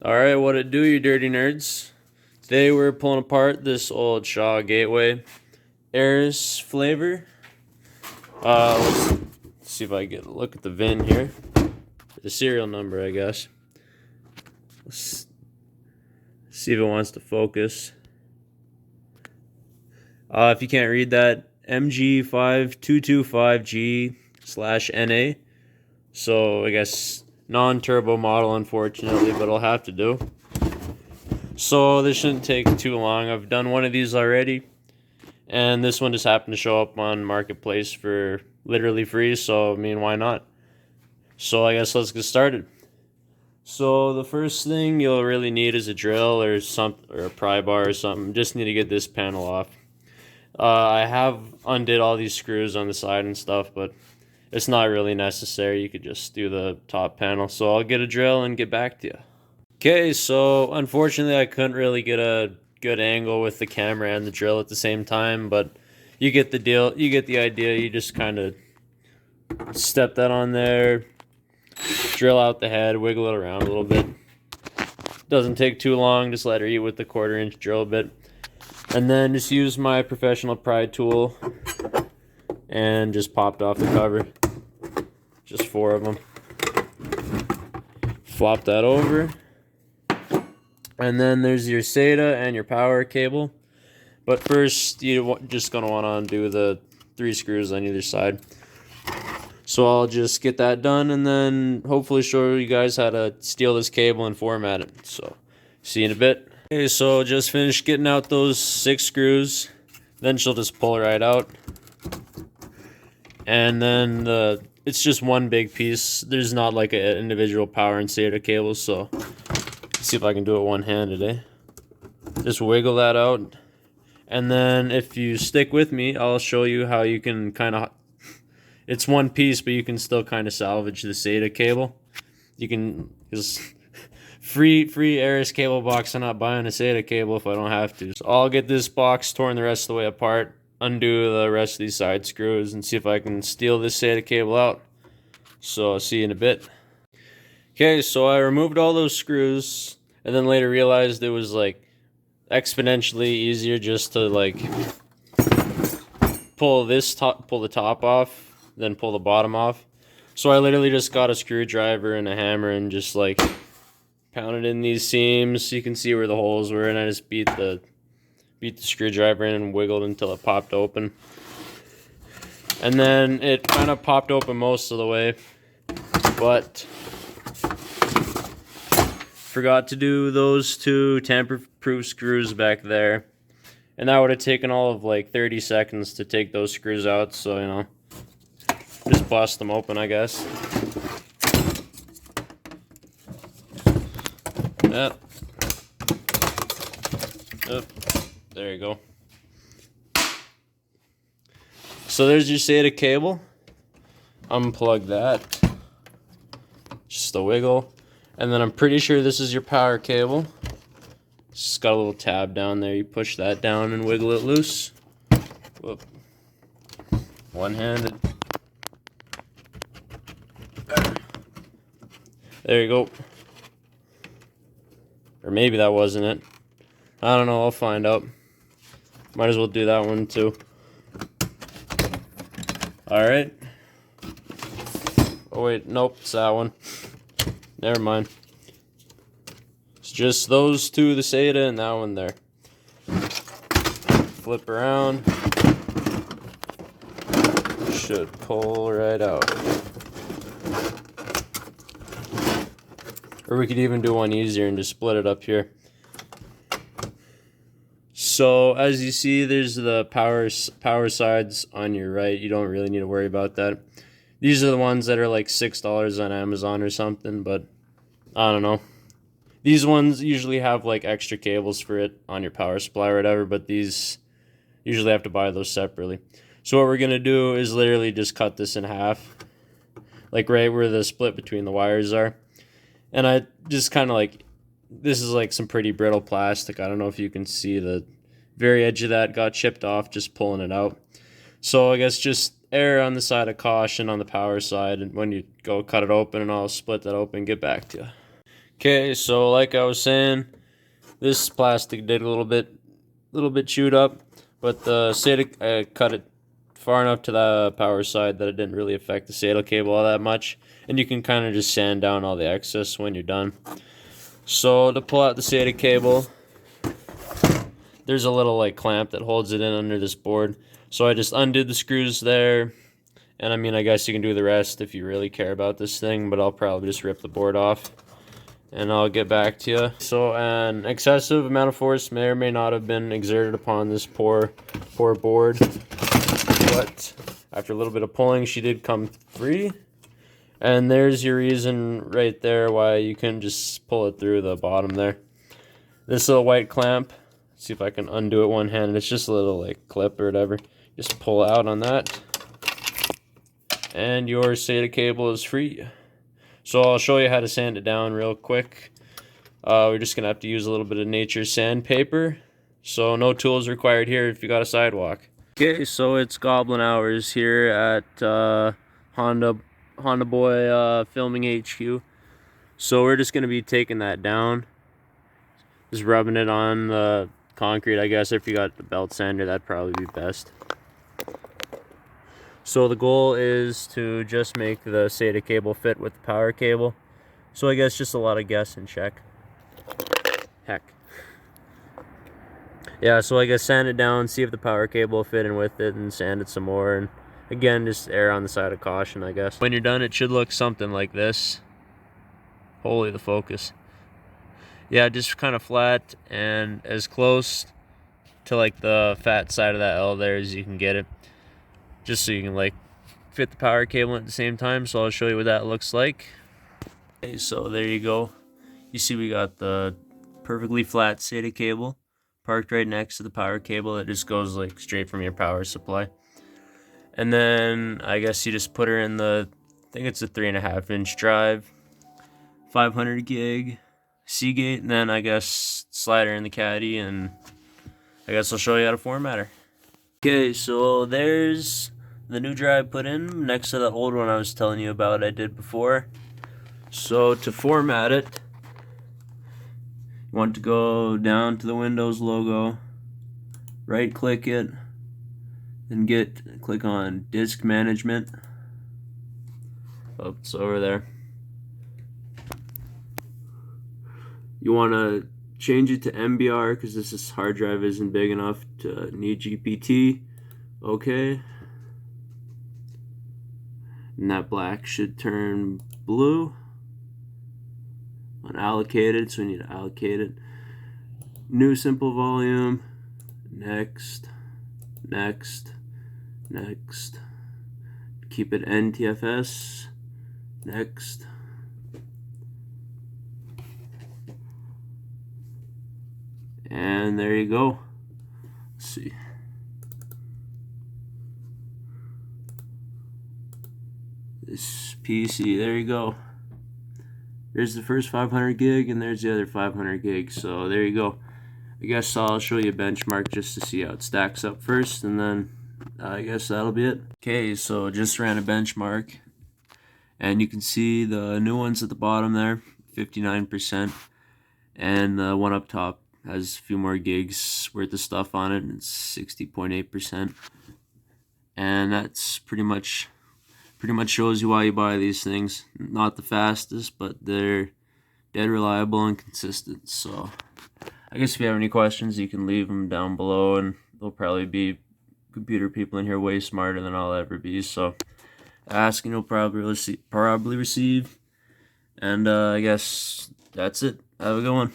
Alright, what it do, you dirty nerds? Today we're pulling apart this old Shaw Gateway Airs flavor. Let's see if I get a look at the VIN here. The serial number, I guess. Let's see if it wants to focus. If you can't read that, MG5225G/NA. So I guess non-turbo model, unfortunately, but it'll have to do. So this shouldn't take too long. I've done one of these already, and this one just happened to show up on Marketplace for literally free, so I mean, why not? So I guess let's get started. So the first thing you'll really need is a drill or a pry bar or something. Just need to get this panel off. I have undid all these screws on the side and stuff, but it's not really necessary. You could just do the top panel. So I'll get a drill and get back to you. Okay, so unfortunately I couldn't really get a good angle with the camera and the drill at the same time, but you get the deal. You get the idea. You just kind of step that on there, drill out the head, wiggle it around a little bit. Doesn't take too long. Just let her eat with the 1/4-inch drill bit. And then just use my professional pry tool and just popped off the cover. Just 4 of them. Flop that over. And then there's your SATA and your power cable. But first, you're just going to want to undo the 3 screws on either side. So I'll just get that done and then hopefully show you guys how to steal this cable and format it. So, see you in a bit. Okay, so just finished getting out those 6 screws. Then she'll just pull right out. And then it's just one big piece. There's not like an individual power and SATA cable, so let's see if I can do it one-handed, eh? Just wiggle that out. And then if you stick with me, I'll show you how you can kind of... It's one piece, but you can still kind of salvage the SATA cable. You can... Free Aris cable box. I'm not buying a SATA cable if I don't have to. So I'll get this box torn the rest of the way apart, undo the rest of these side screws, and see if I can steal this SATA cable out. So I'll see you in a bit. Okay, so I removed all those screws, and then later realized it was like exponentially easier just to like pull the top off, then pull the bottom off. So I literally just got a screwdriver and a hammer and just like pounded in these seams so you can see where the holes were, and I just beat the screwdriver in and wiggled until it popped open. And then it kind of popped open most of the way, but forgot to do those 2 tamper-proof screws back there. And that would have taken all of like 30 seconds to take those screws out, so you know, just bust them open, I guess. Yep. There you go. So there's your SATA cable. Unplug that. Just a wiggle. And then I'm pretty sure this is your power cable. It's just got a little tab down there. You push that down and wiggle it loose. Whoop. One-handed. There you go. Or maybe that wasn't it. I don't know, I'll find out. Might as well do that one too. Alright. Oh wait, nope, it's that one. Never mind. It's just those 2, the SATA and that one there. Flip around. Should pull right out. Or we could even do one easier and just split it up here. So as you see, there's the power sides on your right. You don't really need to worry about that. These are the ones that are like $6 on Amazon or something, but I don't know. These ones usually have like extra cables for it on your power supply or whatever, but these usually have to buy those separately. So what we're going to do is literally just cut this in half, like right where the split between the wires are. And I just kind of like, this is like some pretty brittle plastic. I don't know if you can see the very edge of that got chipped off just pulling it out. So I guess just err on the side of caution on the power side, and when you go cut it open, and I'll split that open and get back to you. Okay, so like I was saying, this plastic did a little bit chewed up, but the SATA, I cut it far enough to the power side that it didn't really affect the SATA cable all that much, and you can kind of just sand down all the excess when you're done. So to pull out the SATA cable, there's a little like clamp that holds it in under this board. So I just undid the screws there, and I mean, I guess you can do the rest if you really care about this thing, but I'll probably just rip the board off and I'll get back to you. So an excessive amount of force may or may not have been exerted upon this poor board, but after a little bit of pulling, she did come free. And there's your reason right there why you couldn't just pull it through the bottom there. This little white clamp, see if I can undo it one-handed. It's just a little like clip or whatever. Just pull out on that, and your SATA cable is free. So I'll show you how to sand it down real quick. We're just gonna have to use a little bit of nature's sandpaper. So no tools required here if you got a sidewalk. Okay, so it's goblin hours here at Honda Boy Filming HQ. So we're just gonna be taking that down, just rubbing it on the concrete. I guess if you got the belt sander, that'd probably be best. So the goal is to just make the SATA cable fit with the power cable. So I guess just a lot of guess and check. Heck. Yeah, so I guess sand it down, see if the power cable will fit in with it, and sand it some more. And again, just err on the side of caution, I guess. When you're done, it should look something like this. Holy, the focus. Yeah, just kind of flat and as close to like the fat side of that L there as you can get it. Just so you can like fit the power cable at the same time. So I'll show you what that looks like. Okay, so there you go. You see we got the perfectly flat SATA cable parked right next to the power cable. It just goes like straight from your power supply. And then I guess you just put her in the, I think it's a 3.5-inch drive, 500 gig Seagate, and then I guess slide her in the caddy, and I guess I'll show you how to format her. Okay, so there's the new drive put in next to the old one I was telling you about I did before. So to format it, you want to go down to the Windows logo, right click it, then click on disk management. Oh, it's over there. You want to change it to MBR because this hard drive isn't big enough to need GPT. Okay. And that black should turn blue. Unallocated, so we need to allocate it. New simple volume. Next. Next. Next. Keep it NTFS. Next. And there you go. Let's see. This PC, there you go. There's the first 500 gig and there's the other 500 gig. So there you go. I guess I'll show you a benchmark just to see how it stacks up first, and then I guess that'll be it. Okay, so just ran a benchmark, and you can see the new ones at the bottom there, 59%, and the one up top has a few more gigs worth of stuff on it, and it's 60.8%. And that's pretty much shows you why you buy these things. Not the fastest, but they're dead reliable and consistent. So I guess if you have any questions, you can leave them down below, and there'll probably be computer people in here way smarter than I'll ever be. So ask and you'll probably receive. And I guess that's it. Have a good one.